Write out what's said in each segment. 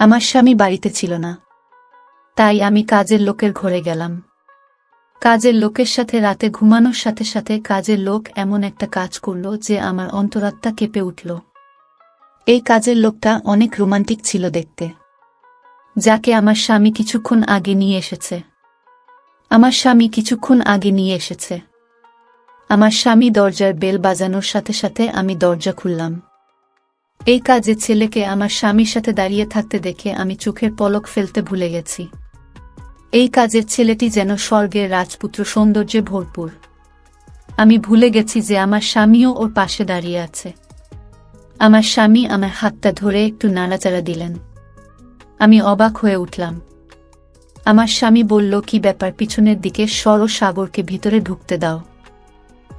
আমার স্বামী বাড়িতে ছিল না, তাই আমি কাজের লোকের ঘরে গেলাম। কাজের লোকের সাথে রাতে ঘুমানোর সাথে সাথে কাজের লোক এমন একটা কাজ করল যে আমার অন্তরাত্মা কেঁপে উঠল। এই কাজের লোকটা অনেক রোমান্টিক ছিল দেখতে, যাকে আমার স্বামী কিছুক্ষণ আগে নিয়ে এসেছে। আমার স্বামী দরজার বেল বাজানোর সাথে সাথে আমি দরজা খুললাম। এই কাজের ছেলেকে আমার স্বামীর সাথে দাঁড়িয়ে থাকতে দেখে আমি চোখের পলক ফেলতে ভুলে গেছি। এই কাজের ছেলেটি যেন স্বর্গের রাজপুত্র সৌন্দর্যে ভরপুর। আমি ভুলে গেছি যে আমার স্বামীও ওর পাশে দাঁড়িয়ে আছে। আমার স্বামী আমার হাতটা ধরে একটু নাড়াচাড়া দিলেন। আমি অবাক হয়ে উঠলাম। আমার স্বামী বলল, কি ব্যাপার, পিছনের দিকে সরো, সাগরকে ভিতরে ঢুকতে দাও।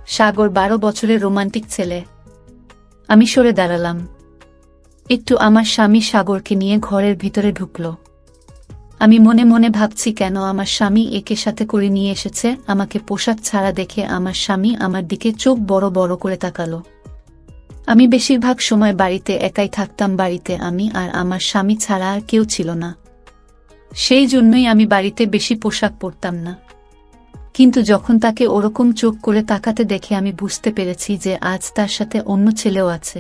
সাগর 12 বছরের রোমান্টিক ছেলে। আমি সরে দাঁড়ালাম একটু। আমার স্বামী সাগরকে নিয়ে ঘরের ভিতরে ঢুকল। আমি মনে মনে ভাবছি, কেন আমার স্বামী একে সাথে করে নিয়ে এসেছে। আমাকে পোশাক ছাড়া দেখে আমার স্বামী আমার দিকে চোখ বড় বড় করে তাকালো। আমি বেশিরভাগ সময় বাড়িতে একাই থাকতাম। বাড়িতে আমি আর আমার স্বামী ছাড়া আর কেউ ছিল না, সেই জন্যই আমি বাড়িতে বেশি পোশাক পরতাম না। কিন্তু যখন তাকে ওরকম চোখ করে তাকাতে দেখে আমি বুঝতে পেরেছি যে আজ তার সাথে অন্য ছেলেও আছে।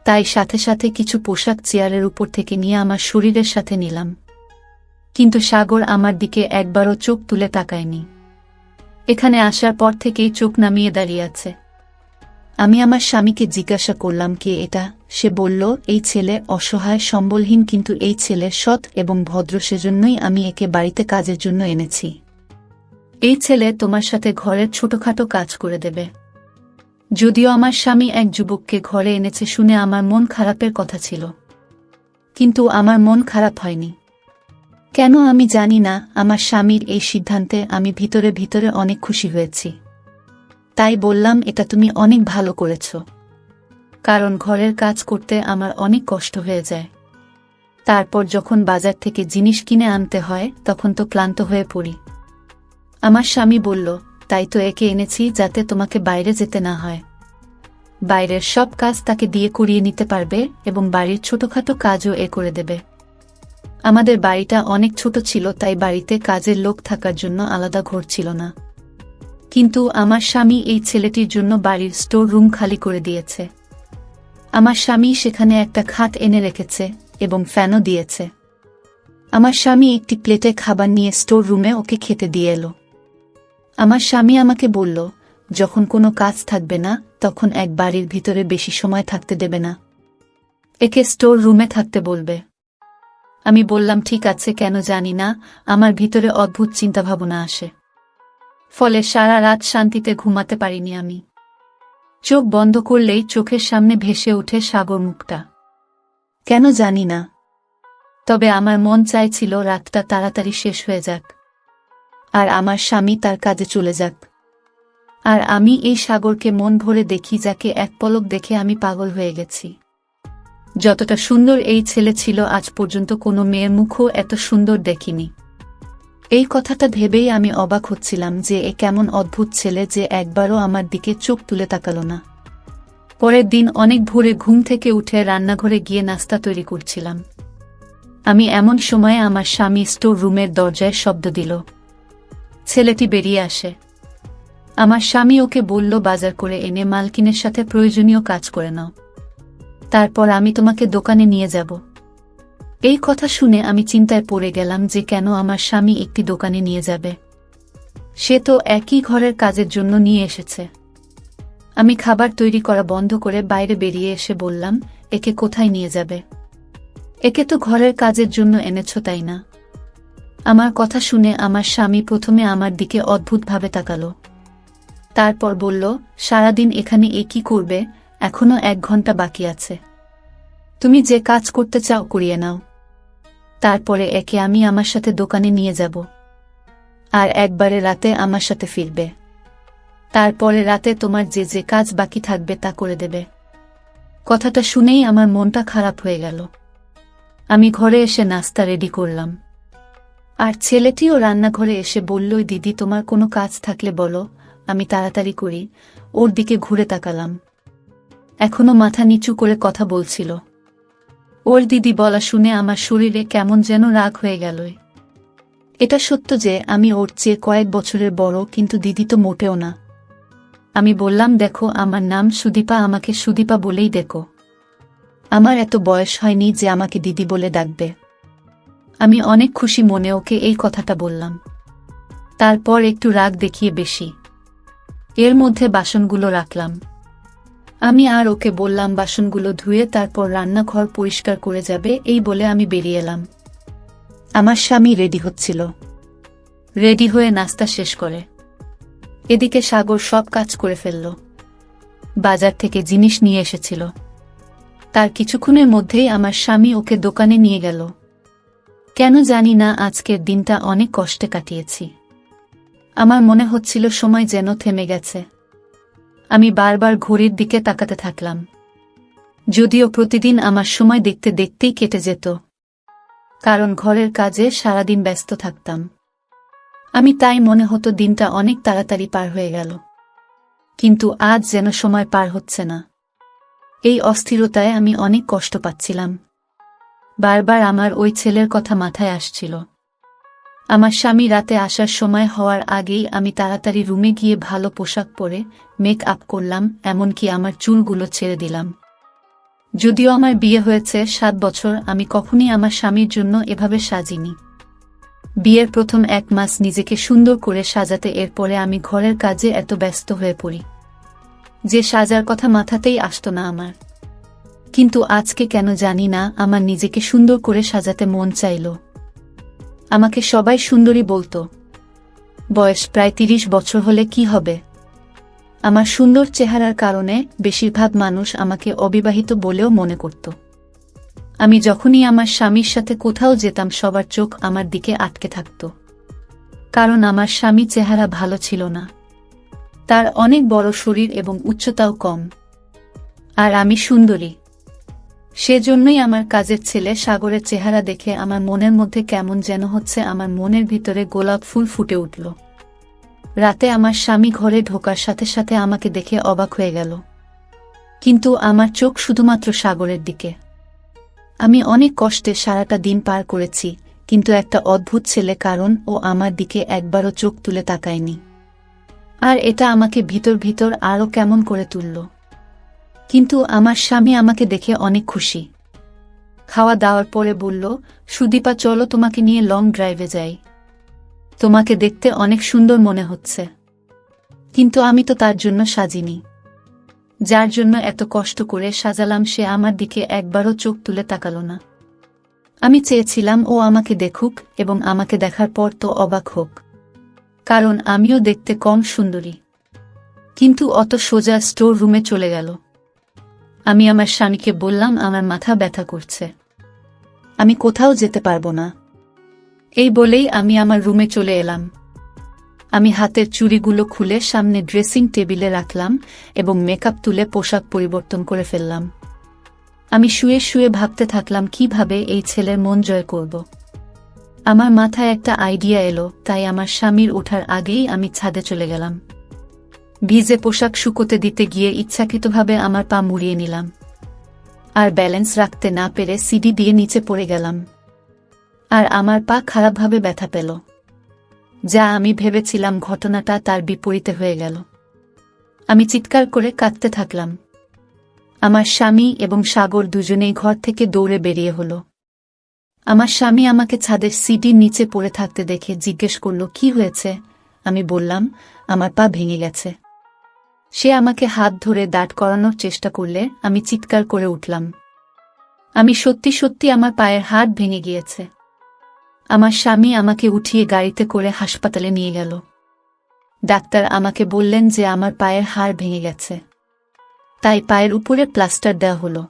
তাই সাথে সাথে কিছু পোশাক চেয়ারের উপর থেকে নিয়ে আমার শরীরের সাথে নিলাম। কিন্তু সাগর আমার দিকে একবারও চোখ তুলে তাকায়নি। এখানে আসার পর থেকেই চোখ নামিয়ে দাঁড়িয়ে আছে। আমি আমার স্বামীকে জিজ্ঞাসা করলাম, কে এটা? সে বলল, এই ছেলে অসহায় সম্বলহীন, কিন্তু এই ছেলে সৎ এবং ভদ্র, সেজন্যই আমি একে বাড়িতে কাজের জন্য এনেছি। এই ছেলে তোমার সাথে ঘরের ছোটখাটো কাজ করে দেবে। যদিও আমার স্বামী এক যুবককে ঘরে এনেছে শুনে আমার মন খারাপের কথা ছিল, কিন্তু আমার মন খারাপ হয়নি। কেন আমি জানি না, আমার স্বামীর এই সিদ্ধান্তে আমি ভিতরে ভিতরে অনেক খুশি হয়েছি। তাই বললাম, এটা তুমি অনেক ভালো করেছ, কারণ ঘরের কাজ করতে আমার অনেক কষ্ট হয়ে যায়। তারপর যখন বাজার থেকে জিনিস কিনে আনতে হয় তখন তো ক্লান্ত হয়ে পড়ি। আমার স্বামী বলল, তাই তো একে এনেছি, যাতে তোমাকে বাইরে যেতে না হয়। বাইরের সব কাজ তাকে দিয়ে করিয়ে নিতে পারবে এবং বাড়ির ছোটখাটো কাজও এ করে দেবে। আমাদের বাড়িটা অনেক ছোট ছিল, তাই বাড়িতে কাজের লোক থাকার জন্য আলাদা ঘর ছিল না। কিন্তু আমার স্বামী এই ছেলেটির জন্য বাড়ির স্টোর রুম খালি করে দিয়েছে। আমার স্বামী সেখানে একটা খাট এনে রেখেছে এবং ফ্যানও দিয়েছে। আমার স্বামী একটি প্লেটে খাবার নিয়ে স্টোর রুমে ওকে খেতে দিয়ে এলো। আমার স্বামী আমাকে বলল, যখন কোনো কাজ থাকবে না তখন এক বাড়ির ভিতরে বেশি সময় থাকতে দেবে না, একে স্টোর রুমে থাকতে বলবে। আমি বললাম, ঠিক আছে, কেন জানি না, আমার ভিতরে অদ্ভুত চিন্তাভাবনা আসে। ফলে সারা রাত শান্তিতে ঘুমাতে পারিনি আমি। চোখ বন্ধ করলেই চোখের সামনে ভেসে ওঠে সাগর মুখটা। কেন জানি না, তবে আমার মন চাইছিল রাতটা তাড়াতাড়ি শেষ হয়ে যাক আর আমার স্বামী তার কাজে চলে যাক, আর আমি এই সাগরকে মন ভরে দেখি, যাকে এক পলক দেখে আমি পাগল হয়ে গেছি। যতটা সুন্দর এই ছেলে ছিল, আজ পর্যন্ত কোনো মেয়ের মুখও এত সুন্দর দেখিনি। এই কথাটা ভেবেই আমি অবাক হচ্ছিলাম যে এ কেমন অদ্ভুত ছেলে যে একবারও আমার দিকে চোখ তুলে তাকালো না। পরের দিন অনেক ভোরে ঘুম থেকে উঠে রান্নাঘরে গিয়ে নাস্তা তৈরি করছিলাম। আমি এমন সময়ে আমার স্বামী স্টোর রুমের দরজায় শব্দ দিল। ছেলেটি বেরিয়ে আসে। আমার স্বামী ওকে বলল, বাজার করে এনে মালকিনের সাথে প্রয়োজনীয় কাজ করে নাও, তারপর আমি তোমাকে দোকানে নিয়ে যাব। এই কথা শুনে আমি চিন্তায় পড়ে গেলাম যে কেন আমার স্বামী একটি দোকানে নিয়ে যাবে। সে তো একই ঘরের কাজের জন্য নিয়ে এসেছে। আমি খাবার তৈরি করা বন্ধ করে বাইরে বেরিয়ে এসে বললাম, একে কোথায় নিয়ে যাবে? একে তো ঘরের কাজের জন্য এনেছ, তাই না? আমার কথা শুনে আমার স্বামী প্রথমে আমার দিকে অদ্ভুতভাবে তাকালো, তারপর বলল, সারাদিন এখানে এ কি করবে? এখনো 1 ঘন্টা বাকি আছে, তুমি যে কাজ করতে চাও করিয়ে নাও, তারপরে একে আমি আমার সাথে দোকানে নিয়ে যাব, আর একবারে রাতে আমার সাথে ফিরবে। তারপরে রাতে তোমার যে যে কাজ বাকি থাকবে তা করে দেবে। কথাটা শুনেই আমার মনটা খারাপ হয়ে গেল। আমি ঘরে এসে নাস্তা রেডি করলাম, আর ছেলেটিও রান্নাঘরে এসে বলল, দিদি, তোমার কোনো কাজ থাকলে বলো, আমি তাড়াতাড়ি করি। ওর দিকে ঘুরে তাকালাম, এখনো মাথা নিচু করে কথা বলছিল। ওর দিদি বলা শুনে আমার শরীরে কেমন যেন রাগ হয়ে গেল। এটা সত্য যে আমি ওর চেয়ে কয়েক বছরের বড়, কিন্তু দিদি তো মোটেও না। আমি বললাম, দেখো, আমার নাম সুদীপা, আমাকে সুদীপা বলেই ডেকো। আমার এত বয়স হয়নি যে আমাকে দিদি বলে ডাকবে। আমি অনেক খুশি মনে ওকে এই কথাটা বললাম। তারপর একটু রাগ দেখিয়ে বেশি এর মধ্যে বাসনগুলো রাখলাম। আমি আর ওকে বললাম বাসনগুলো ধুয়ে তারপর রান্নাঘর পরিষ্কার করে যাবে, এই বলে আমি বেরিয়ে এলাম। আমার স্বামী রেডি হচ্ছিল। রেডি হয়ে নাস্তা শেষ করে এদিকে সাগর সব কাজ করে ফেলল। বাজার থেকে জিনিস নিয়ে এসেছিল। তার কিছুক্ষণের মধ্যেই আমার স্বামী ওকে দোকানে নিয়ে গেল। কেন জানি না আজকের দিনটা অনেক কষ্টে কাটিয়েছি। আমার মনে হচ্ছিল সময় যেন থেমে গেছে। আমি বারবার ঘড়ির দিকে তাকাতে থাকলাম, যদিও প্রতিদিন আমার সময় দেখতে দেখতেই কেটে যেত, কারণ ঘরের কাজে সারাদিন ব্যস্ত থাকতাম। আমি তাই মনে হতো দিনটা অনেক তাড়াতাড়ি পার হয়ে গেল, কিন্তু আজ যেন সময় পার হচ্ছে না। এই অস্থিরতায় আমি অনেক কষ্ট পাচ্ছিলাম। বারবার আমার ওই ছেলের কথা মাথায় আসছিল। আমার স্বামী রাতে আসার সময় হওয়ার আগেই আমি তাড়াতাড়ি রুমে গিয়ে ভালো পোশাক পরে মেক আপ করলাম, এমনকি আমার চুলগুলো ছেড়ে দিলাম। যদিও আমার বিয়ে হয়েছে 7 বছর, আমি কখনই আমার স্বামীর জন্য এভাবে সাজিনি। বিয়ের প্রথম 1 মাস নিজেকে সুন্দর করে সাজাতে, এরপরে আমি ঘরের কাজে এত ব্যস্ত হয়ে পড়ি যে সাজার কথা মাথাতেই আসতো না আমার। কিন্তু আজকে কেন জানি না আমার নিজেকে সুন্দর করে সাজাতে মন চাইল। আমাকে সবাই সুন্দরী বলতো। বয়স প্রায় 30 বছর হলে কি হবে? আমার সুন্দর চেহারার কারণে বেশিরভাগ মানুষ আমাকে অবিবাহিত বলেও মনে করত। আমি যখনই আমার স্বামীর সাথে কোথাও যেতাম সবার চোখ আমার দিকে আটকে থাকত, কারণ আমার স্বামী চেহারা ভালো ছিল না। তার অনেক বড় শরীর এবং উচ্চতাও কম, আর আমি সুন্দরী। সেজন্যই আমার কাজের ছেলে সাগরের চেহারা দেখে আমার মনের মধ্যে কেমন যেন হচ্ছে, আমার মনের ভিতরে গোলাপ ফুল ফুটে উঠল। রাতে আমার স্বামী ঘরে ঢোকার সাথে সাথে আমাকে দেখে অবাক হয়ে গেল, কিন্তু আমার চোখ শুধুমাত্র সাগরের দিকে। আমি অনেক কষ্টে সারাটা দিন পার করেছি, কিন্তু একটা অদ্ভুত ছেলে, কারণ ও আমার দিকে একবারও চোখ তুলে তাকায়নি। আর এটা আমাকে ভিতর ভিতর আরও কেমন করে তুলল। কিন্তু আমার স্বামী আমাকে দেখে অনেক খুশি। খাওয়া দাওয়ার পরে বলল, সুদীপা, চলো তোমাকে নিয়ে লং ড্রাইভে যাই। তোমাকে দেখতে অনেক সুন্দর মনে হচ্ছে। কিন্তু আমি তো তার জন্য সাজিনি। যার জন্য এত কষ্ট করে সাজালাম সে আমার দিকে একবারও চোখ তুলে তাকালো না। আমি চেয়েছিলাম ও আমাকে দেখুক এবং আমাকে দেখার পর তো অবাক হোক, কারণ আমিও দেখতে কম সুন্দরী। কিন্তু অত সোজা স্টোর রুমে চলে গেল। আমি আমার স্বামীকে বললাম, আমার মাথা ব্যথা করছে, আমি কোথাও যেতে পারবো না। এই বলেই আমি আমার রুমে চলে এলাম। আমি হাতের চুড়িগুলো খুলে সামনে ড্রেসিং টেবিলে রাখলাম এবং মেকআপ তুলে পোশাক পরিবর্তন করে ফেললাম। আমি শুয়ে শুয়ে ভাবতে থাকলাম কিভাবে এই ছেলের মন জয় করব। আমার মাথায় একটা আইডিয়া এলো, তাই আমার স্বামীর ওঠার আগেই আমি ছাদে চলে গেলাম। ভিজে পোশাক শুকোতে দিতে গিয়ে ইচ্ছাকৃতভাবে আমার পা মুড়িয়ে নিলাম, আর ব্যালেন্স রাখতে না পেরে সিঁড়ি দিয়ে নিচে পড়ে গেলাম। আর আমার পা খারাপভাবে ব্যথা পেল। যা আমি ভেবেছিলাম ঘটনাটা তার বিপরীতে হয়ে গেল। আমি চিৎকার করে কাঁদতে থাকলাম। আমার স্বামী এবং সাগর দুজনেই ঘর থেকে দৌড়ে বেরিয়ে হলো। আমার স্বামী আমাকে ছাদের সিঁড়ির নিচে পড়ে থাকতে দেখে জিজ্ঞেস করল, কি হয়েছে? আমি বললাম, আমার পা ভেঙে গেছে। সে আমাকে হাত ধরে দাঁড় করানোর চেষ্টা করলে আমি চিৎকার করে উঠলাম। আমি সত্যি সত্যি আমার পায়ের হাড় ভেঙে গিয়েছে। আমার স্বামী আমাকে উঠিয়ে গাড়িতে করে হাসপাতালে নিয়ে গেল। ডাক্তার আমাকে বললেন যে আমার পায়ের হাড় ভেঙে গেছে, তাই পায়ের উপরে প্লাস্টার দেওয়া হলো।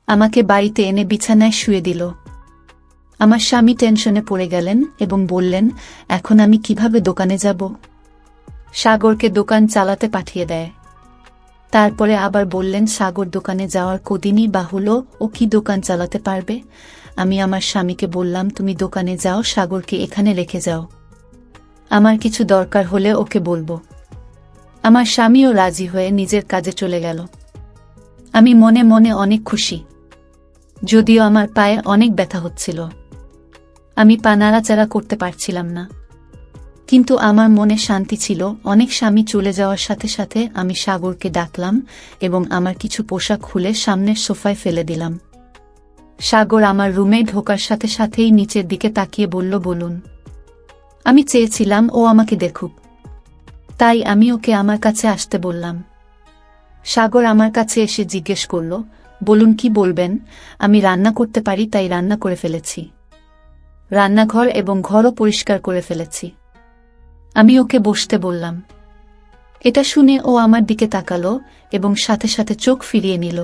আমাকে বাড়িতে এনে বিছানায় শুয়ে দিল। আমার স্বামী টেনশনে পড়ে গেলেন এবং বললেন, এখন আমি কিভাবে দোকানে যাব? সাগরকে দোকান চালাতে পাঠিয়ে দেয়। তারপরে আবার বললেন, সাগর দোকানে যাওয়ার কদিনই বা হলো, ও কি দোকান চালাতে পারবে? আমি আমার স্বামীকে বললাম, তুমি দোকানে যাও, সাগরকে এখানে রেখে যাও, আমার কিছু দরকার হলে ওকে বলবো। আমার স্বামীও রাজি হয়ে নিজের কাজে চলে গেল। আমি মনে মনে অনেক খুশি। যদিও আমার পায়ে অনেক ব্যথা হচ্ছিল, আমি পা নাড়াচাড়া করতে পারছিলাম না, কিন্তু আমার মনে শান্তি ছিল। অনেক স্বামী চলে যাওয়ার সাথে সাথে আমি সাগরকে ডাকলাম এবং আমার কিছু পোশাক খুলে সামনের সোফায় ফেলে দিলাম। সাগর আমার রুমে ঢোকার সাথে সাথেই নিচের দিকে তাকিয়ে বলল, বলুন। আমি চেয়েছিলাম ও আমাকে দেখুক, তাই আমি ওকে আমার কাছে আসতে বললাম। সাগর আমার কাছে এসে জিজ্ঞেস করল, বলুন কি বলবেন? আমি রান্না করতে পারি, তাই রান্না করে ফেলেছি। রান্নাঘর এবং ঘরও পরিষ্কার করে ফেলেছি। আমি ওকে বসতে বললাম। এটা শুনে ও আমার দিকে তাকালো এবং সাথে সাথে চোখ ফিরিয়ে নিল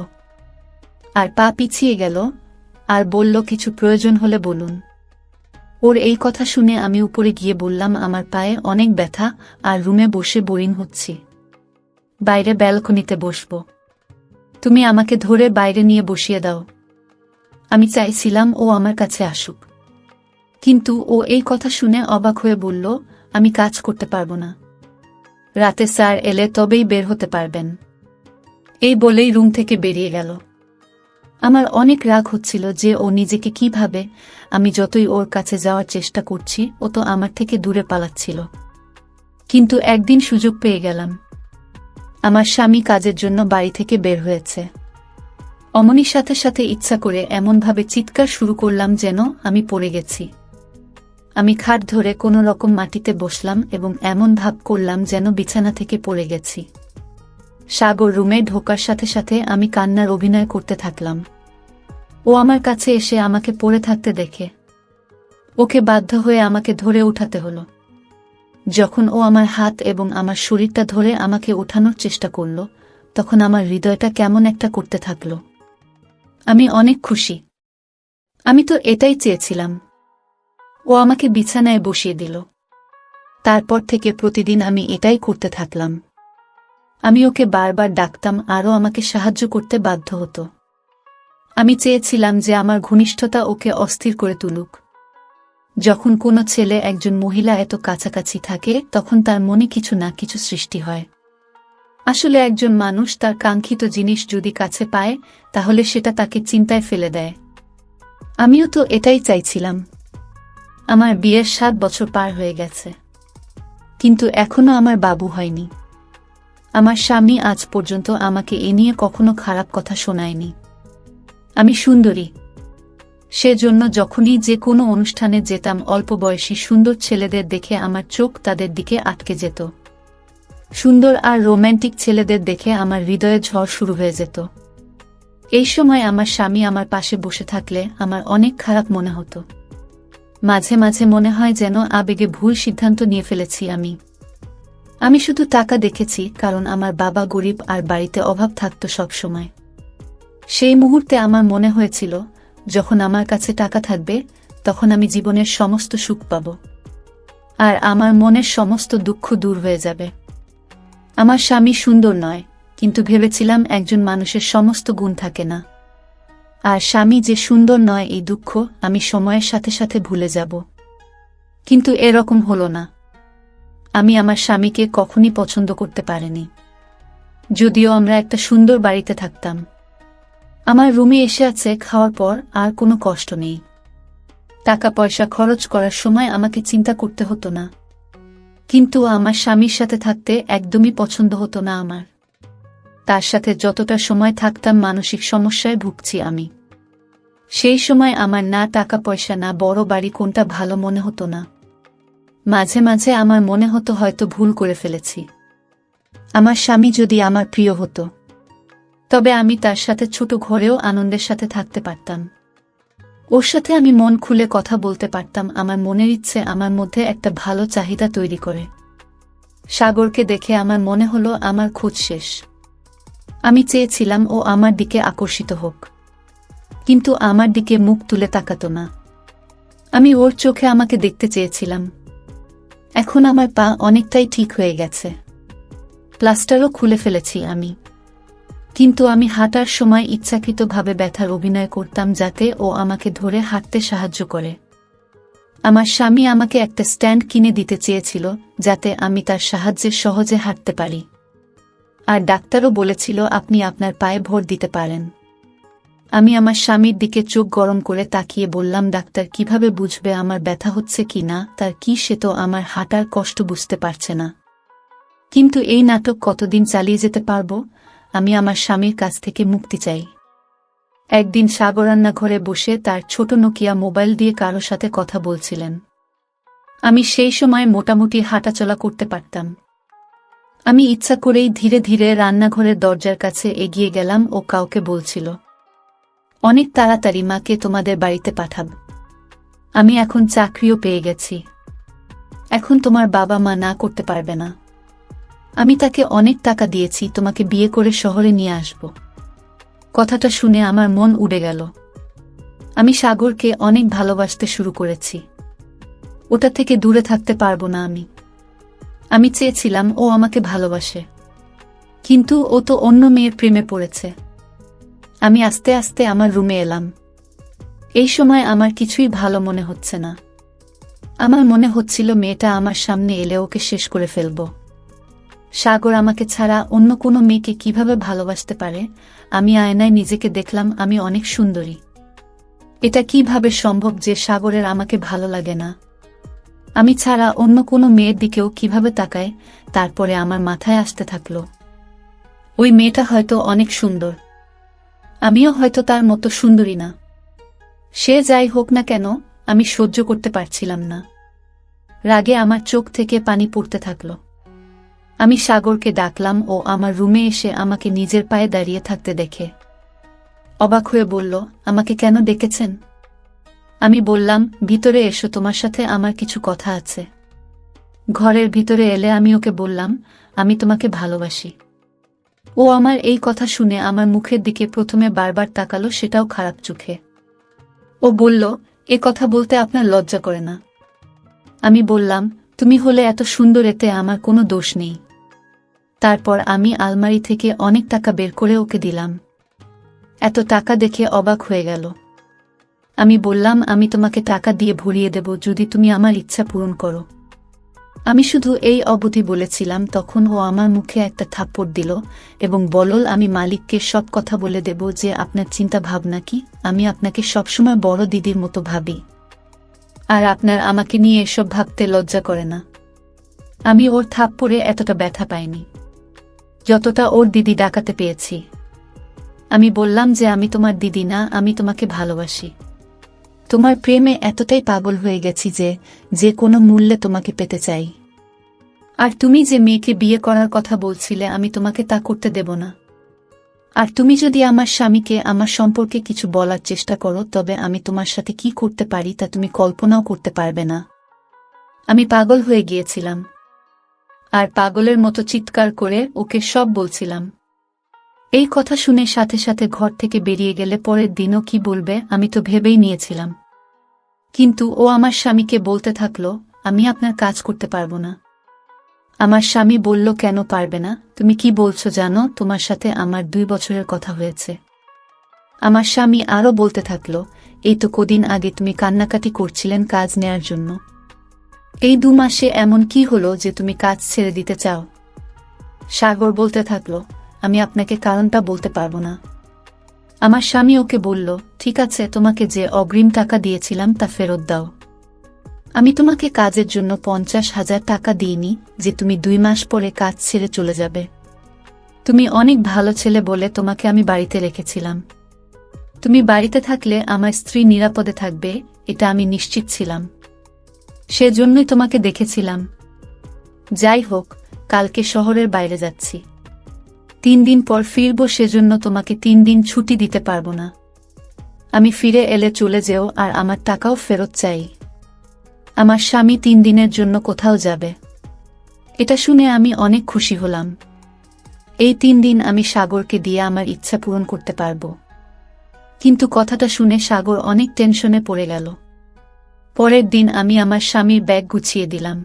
আর পা পিছিয়ে গেল আর বলল, কিছু প্রয়োজন হলে বলুন। ওর এই কথা শুনে আমি উপরে গিয়ে বললাম, আমার পায়ে অনেক ব্যথা আর রুমে বসে বোরিং হচ্ছি, বাইরে ব্যালকনিতে বসব। তুমি আমাকে ধরে বাইরে নিয়ে বসিয়ে দাও। আমি চাইছিলাম ও আমার কাছে আসুক, কিন্তু ও এই কথা শুনে অবাক হয়ে বলল, আমি কাজ করতে পারবো না, রাতে স্যার এলে তবেই বের হতে পারবেন। এই বলেই রুম থেকে বেরিয়ে গেল। আমার অনেক রাগ হচ্ছিল যে ও নিজেকে কি ভাবে। আমি যতই ওর কাছে যাওয়ার চেষ্টা করছি, ও তো আমার থেকে দূরে পালাচ্ছিল। কিন্তু একদিন সুযোগ পেয়ে গেলাম। আমার স্বামী কাজের জন্য বাড়ি থেকে বের হয়েছে। অমনির সাথে সাথে ইচ্ছা করে এমনভাবে চিৎকার শুরু করলাম যেন আমি পড়ে গেছি। আমি খাট ধরে কোনো রকম মাটিতে বসলাম এবং এমন ভাব করলাম যেন বিছানা থেকে পড়ে গেছি। সাগর রুমে ঢোকার সাথে সাথে আমি কান্নার অভিনয় করতে থাকলাম। ও আমার কাছে এসে আমাকে পড়ে থাকতে দেখে ওকে বাধ্য হয়ে আমাকে ধরে উঠাতে হলো। যখন ও আমার হাত এবং আমার শরীরটা ধরে আমাকে ওঠানোর চেষ্টা করল, তখন আমার হৃদয়টা কেমন একটা করতে থাকল। আমি অনেক খুশি। আমি তো এটাই চেয়েছিলাম। ও আমাকে বিছানায় বসিয়ে দিল। তারপর থেকে প্রতিদিন আমি এটাই করতে থাকলাম। আমি ওকে বারবার ডাকতাম, আরও আমাকে সাহায্য করতে বাধ্য হতো। আমি চেয়েছিলাম যে আমার ঘনিষ্ঠতা ওকে অস্থির করে তুলুক। যখন কোনো ছেলে একজন মহিলা এত কাছাকাছি থাকে, তখন তার মনে কিছু না কিছু সৃষ্টি হয়। আসলে একজন মানুষ তার কাঙ্ক্ষিত জিনিস যদি কাছে পায়, তাহলে সেটা তাকে চিন্তায় ফেলে দেয়। আমিও তো এটাই চাইছিলাম। আমার বিয়ের 7 বছর পার হয়ে গেছে, কিন্তু এখনো আমার বাবু হয়নি। আমার স্বামী আজ পর্যন্ত আমাকে এ নিয়ে কখনো খারাপ কথা শোনায়নি। আমি সুন্দরী, সেজন্য যখনই যে কোনো অনুষ্ঠানে যেতাম, অল্প বয়সী সুন্দর ছেলেদের দেখে আমার চোখ তাদের দিকে আটকে যেত। সুন্দর আর রোম্যান্টিক ছেলেদের দেখে আমার হৃদয়ে ঝড় শুরু হয়ে যেত। এই সময় আমার স্বামী আমার পাশে বসে থাকলে আমার অনেক খারাপ মনে হতো। মাঝে মাঝে মনে হয় যেন আবেগে ভুল সিদ্ধান্ত নিয়ে ফেলেছি আমি শুধু টাকা দেখেছি, কারণ আমার বাবা গরিব আর বাড়িতে অভাব থাকত সব সময়। সেই মুহূর্তে আমার মনে হয়েছিল, যখন আমার কাছে টাকা থাকবে, তখন আমি জীবনের সমস্ত সুখ পাব আর আমার মনের সমস্ত দুঃখ দূর হয়ে যাবে। আমার স্বামী সুন্দর নয়, কিন্তু ভেবেছিলাম একজন মানুষের সমস্ত গুণ থাকে না। আর স্বামী যে সুন্দর নয়, এই দুঃখ আমি সময়ের সাথে সাথে ভুলে যাব। কিন্তু এরকম হলো না। আমি আমার স্বামীকে কখনই পছন্দ করতে পারিনি, যদিও আমরা একটা সুন্দর বাড়িতে থাকতাম। আমার রুমে এসে আছে, খাওয়ার পর আর কোনো কষ্ট নেই। টাকা পয়সা খরচ করার সময় আমাকে চিন্তা করতে হতো না। কিন্তু আমার স্বামীর সাথে থাকতে একদমই পছন্দ হতো না আমার। তার সাথে যতটা সময় থাকতাম, মানসিক সমস্যায় ভুগছি আমি। সেই সময় আমার না টাকা পয়সা না বড় বাড়ি কোনটা ভালো মনে হতো না। মাঝে মাঝে আমার মনে হতো হয়তো ভুল করে ফেলেছি। আমার স্বামী যদি আমার প্রিয় হতো, তবে আমি তার সাথে ছোট ঘরেও আনন্দের সাথে থাকতে পারতাম। ওর সাথে আমি মন খুলে কথা বলতে পারতাম। আমার মনের ইচ্ছে আমার মধ্যে একটা ভালো চাহিদা তৈরি করে। সাগরকে দেখে আমার মনে হলো আমার খোঁজ শেষ। আমি চেয়েছিলাম ও আমার দিকে আকর্ষিত হোক, কিন্তু আমার দিকে মুখ তুলে তাকাতো না। আমি ওর চোখে আমাকে দেখতে চেয়েছিলাম। এখন আমার পা অনেকটাই ঠিক হয়ে গেছে, প্লাস্টারও খুলে ফেলেছি আমি। কিন্তু আমি হাঁটার সময় ইচ্ছাকৃতভাবে ব্যথার অভিনয় করতাম, যাতে ও আমাকে ধরে হাঁটতে সাহায্য করে। আমার স্বামী আমাকে একটা স্ট্যান্ড কিনে দিতে চেয়েছিল, যাতে আমি তার সাহায্যে সহজে হাঁটতে পারি। আর ডাক্তারও বলেছিল, আপনি আপনার পায়ে ভর দিতে পারেন। আমি আমার স্বামীর দিকে চোখ গরম করে তাকিয়ে বললাম, ডাক্তার কিভাবে বুঝবে আমার ব্যথা হচ্ছে কি না? তার কি, সে তো আমার হাঁটার কষ্ট বুঝতে পারছে না। কিন্তু এই নাটক কতদিন চালিয়ে যেতে পারবো? আমি আমার স্বামীর কাছ থেকে মুক্তি চাই। একদিন সাগর রান্নাঘরে বসে তার ছোট নোকিয়া মোবাইল দিয়ে কারো সাথে কথা বলছিলেন। আমি সেই সময় মোটামুটি হাঁটাচলা করতে পারতাম। আমি ইচ্ছা করেই ধীরে ধীরে রান্নাঘরের দরজার কাছে এগিয়ে গেলাম ও কাউকে বলছিল, অনেক তাড়াতাড়ি মাকে তোমাদের বাড়িতে পাঠাব। আমি এখন চাকরিও পেয়ে গেছি। এখন তোমার বাবা মা না করতে পারবে না। আমি তাকে অনেক টাকা দিয়েছি, তোমাকে বিয়ে করে শহরে নিয়ে আসব। কথাটা শুনে আমার মন উড়ে গেল। আমি সাগরকে অনেক ভালোবাসতে শুরু করেছি। ওটা থেকে দূরে থাকতে পারবো না আমি চেয়েছিলাম ও আমাকে ভালোবাসে, কিন্তু ও তো অন্য মেয়ের প্রেমে পড়েছে। আমি আস্তে আস্তে আমার রুমে এলাম। এই সময় আমার কিছুই ভালো মনে হচ্ছে না। আমার মনে হচ্ছিল মেয়েটা আমার সামনে এলে ওকে শেষ করে ফেলব। সাগর আমাকে ছাড়া অন্য কোনো মেয়েকে কিভাবে ভালোবাসতে পারে? আমি আয়নায় নিজেকে দেখলাম, আমি অনেক সুন্দরী। এটা কিভাবে সম্ভব যে সাগরের আমাকে ভালো লাগে না? আমি ছাড়া অন্য কোনো মেয়ের দিকেও কিভাবে তাকায়? তারপরে আমার মাথায় আসতে থাকলো, ওই মেয়েটা হয়তো অনেক সুন্দর, আমিও হয়তো তার মতো সুন্দরী না। সে যাই হোক না কেন, আমি সহ্য করতে পারছিলাম না। রাগে আমার চোখ থেকে পানি পড়তে থাকল। আমি সাগরকে ডাকলাম ও আমার রুমে এসে আমাকে নিজের পায়ে দাঁড়িয়ে থাকতে দেখে অবাক হয়ে বলল, আমাকে কেন ডেকেছেন? আমি বললাম, ভিতরে এসো, তোমার সাথে আমার কিছু কথা আছে। ঘরের ভিতরে এলে আমি ওকে বললাম, আমি তোমাকে ভালোবাসি। ও আমার এই কথা শুনে আমার মুখের দিকে প্রথমে বারবার তাকালো, সেটাও খারাপ চোখে। ও বলল, এ কথা বলতে আপনার লজ্জা করে না? আমি বললাম, তুমি হলে এত সুন্দর, এতে আমার কোনো দোষ নেই। তারপর আমি আলমারি থেকে অনেক টাকা বের করে ওকে দিলাম। এত টাকা দেখে অবাক হয়ে গেল। আমি বললাম, আমি তোমাকে টাকা দিয়ে ভরিয়ে দেব যদি তুমি আমার ইচ্ছা পূরণ করো। আমি শুধু এই অবধি বলেছিলাম, তখন ও আমার মুখে একটা থাপ্পড় দিল এবং বলল, আমি মালিককে সব কথা বলে দেব যে আপনার চিন্তা ভাবনা কি। আমি আপনাকে সবসময় বড় দিদির মতো ভাবি, আর আপনার আমাকে নিয়ে এসব ভাবতে লজ্জা করে না। আমি ওর থাপ্পড়ে এতটা ব্যথা পাইনি যতটা ওর দিদি ডাকাতে পেয়েছি। আমি বললাম যে আমি তোমার দিদি না, আমি তোমাকে ভালোবাসি। তোমার প্রেমে এতটাই পাগল হয়ে গেছি যে যে কোনো মূল্যে তোমাকে পেতে চাই। আর তুমি যে মেয়েকে বিয়ে করার কথা বলছিলে, আমি তোমাকে তা করতে দেব না। আর তুমি যদি আমার স্বামীকে আমার সম্পর্কে কিছু বলার চেষ্টা করো, তবে আমি তোমার সাথে কি করতে পারি তা তুমি কল্পনাও করতে পারবে না। আমি পাগল হয়ে গিয়েছিলাম, আর পাগলের মতো চিৎকার করে ওকে সব বলছিলাম। এই কথা শুনে সাথে সাথে ঘর থেকে বেরিয়ে গেলে পরের দিনও কি বলবে আমি তো ভেবেই নিয়েছিলাম। কিন্তু ও আমার স্বামীকে বলতে থাকলো, আমি আপনার কাজ করতে পারবো না। আমার স্বামী বলল, কেন পারবে না? তুমি কি বলছো জানো? তোমার সাথে আমার 2 বছরের কথা হয়েছে। আমার স্বামী আরও বলতে থাকলো, এই তো কদিন আগে তুমি কান্নাকাটি করছিলেন কাজ নেয়ার জন্য। এই 2 মাসে এমন কি হলো যে তুমি কাজ ছেড়ে দিতে চাও? সাগর বলতে থাকলো, আমি আপনাকে কারণটা বলতে পারবো না। আমার স্বামী ওকে বলল, ঠিক আছে, তোমাকে যে অগ্রিম টাকা দিয়েছিলাম তা ফেরত দাও। আমি তোমাকে কাজের জন্য 50,000 টাকা দিইনি যে তুমি 2 মাস পরে কাজ ছেড়ে চলে যাবে। তুমি অনেক ভালো ছেলে বলে তোমাকে আমি বাড়িতে রেখেছিলাম। তুমি বাড়িতে থাকলে আমার স্ত্রী নিরাপদে থাকবে, এটা আমি নিশ্চিত ছিলাম। সেজন্যই তোমাকে দেখেছিলাম। যাই হোক, কালকে শহরের বাইরে যাচ্ছি। 3 দিন পর ফিরব, সেজন্য তোমাকে 3 দিন ছুটি দিতে পারবো না। আমি ফিরে এলে চলে যেও, আর আমার টাকাও ফেরত চাই। আমার স্বামী 3 দিনের জন্য কোথাও যাবে। এটা শুনে আমি অনেক খুশি হলাম। এই 3 দিন আমি সাগরকে দিয়ে আমার ইচ্ছা পূরণ করতে পারবো। কিন্তু কথাটা শুনে সাগর অনেক টেনশনে পড়ে গেল। পরের দিন আমি আমার স্বামীর ব্যাগ গুছিয়ে দিলাম।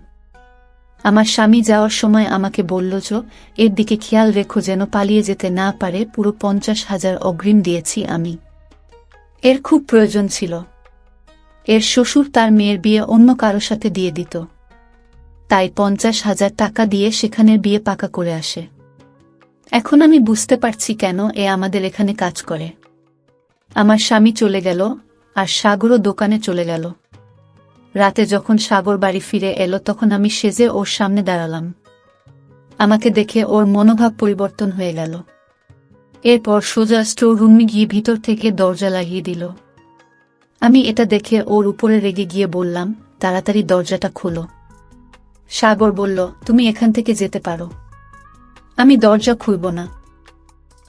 আমার স্বামী যাওয়ার সময় আমাকে বলল, এর দিকে খেয়াল রেখো যেন পালিয়ে যেতে না পারে। পুরো 50,000 অগ্রিম দিয়েছি আমি। এর খুব প্রয়োজন ছিল। এর শ্বশুর তার মেয়ের বিয়ে অন্য কারো সাথে দিয়ে দিত, তাই 50,000 টাকা দিয়ে সেখানের বিয়ে পাকা করে আসে। এখন আমি বুঝতে পারছি কেন এ আমাদের এখানে কাজ করে। আমার স্বামী চলে গেল, আর সাগরও দোকানে চলে গেল। রাতে যখন সাগর বাড়ি ফিরে এলো তখন আমি সেজে ওর সামনে দাঁড়ালাম। আমাকে দেখে ওর মনোভাব পরিবর্তন হয়ে গেল। এরপর সোজা স্টোর রুমে গিয়ে ভিতর থেকে দরজা লাগিয়ে দিল। আমি এটা দেখে ওর উপরে রেগে গিয়ে বললাম, তাড়াতাড়ি দরজাটা খোলো। সাগর বলল, তুমি এখান থেকে যেতে পারো। আমি দরজা খুলব না।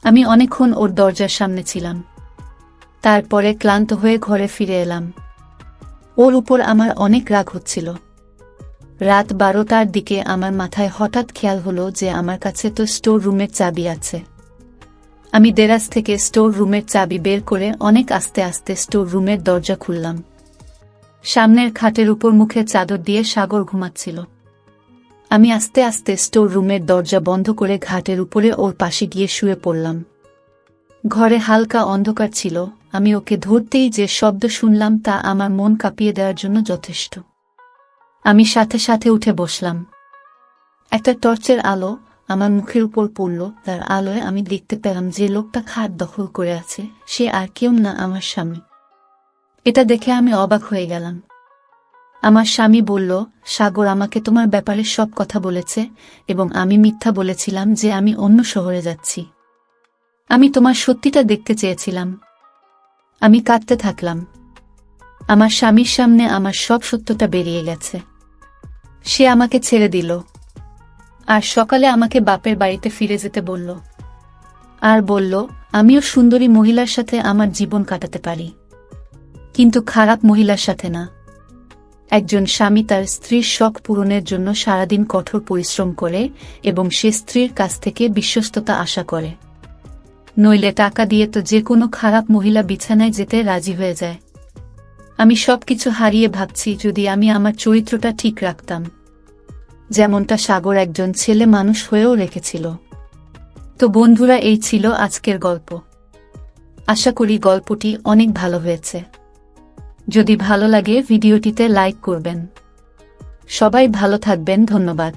আমি অনেকক্ষণ ওর দরজার সামনে ছিলাম। তারপরে ক্লান্ত হয়ে ঘরে ফিরে এলাম। ওর উপর আমার অনেক রাগ হচ্ছিল। রাত 12টার দিকে আমার মাথায় হঠাৎ খেয়াল হলো যে আমার কাছে তো স্টোর রুমের চাবি আছে। আমি দেরাজ থেকে স্টোর রুমের চাবি বের করে অনেক আস্তে আস্তে স্টোর রুমের দরজা খুললাম। সামনের খাটের উপর মুখে চাদর দিয়ে সাগর ঘুমাচ্ছিল। আমি আস্তে আস্তে স্টোর রুমের দরজা বন্ধ করে ঘাটের উপরে ওর পাশে গিয়ে শুয়ে পড়লাম। ঘরে হালকা অন্ধকার ছিল। আমি ওকে ধরতেই যে শব্দ শুনলাম তা আমার মন কাঁপিয়ে দেওয়ার জন্য যথেষ্ট। আমি সাথে সাথে উঠে বসলাম। একটা টর্চের আলো আমার মুখের উপর পড়ল। তার আলোয় আমি দেখতে পেলাম যে লোকটা খাট দখল করে আছে সে আর কেউ না, আমার স্বামী। এটা দেখে আমি অবাক হয়ে গেলাম। আমার স্বামী বলল, সাগর আমাকে তোমার ব্যাপারে সব কথা বলেছে এবং আমি মিথ্যা বলেছিলাম যে আমি অন্য শহরে যাচ্ছি। আমি তোমার সত্যিটা দেখতে চেয়েছিলাম। আমি কাঁদতে থাকলাম। আমার স্বামীর সামনে আমার সব সত্যটা বেরিয়ে গেছে। সে আমাকে ছেড়ে দিল আর সকালে আমাকে বাপের বাড়িতে ফিরে যেতে বলল, আর বলল আমিও সুন্দরী মহিলার সাথে আমার জীবন কাটাতে পারি, কিন্তু খারাপ মহিলার সাথে না। একজন স্বামী তার স্ত্রীর শখ পূরণের জন্য সারাদিন কঠোর পরিশ্রম করে এবং সে স্ত্রীর কাছ থেকে বিশ্বস্ততা আশা করে, নইলে টাকা দিয়ে তো যে কোনো খারাপ মহিলা বিছানায় যেতে রাজি হয়ে যায়। আমি সবকিছু হারিয়ে ভাবছি যদি আমি আমার চরিত্রটা ঠিক রাখতাম, যেমনটা সাগর একজন ছেলে মানুষ হয়েও রেখেছিল। তো বন্ধুরা, এই ছিল আজকের গল্প। আশা করি গল্পটি অনেক ভালো হয়েছে। যদি ভালো লাগে ভিডিওটিতে লাইক করবেন। সবাই ভালো থাকবেন। ধন্যবাদ।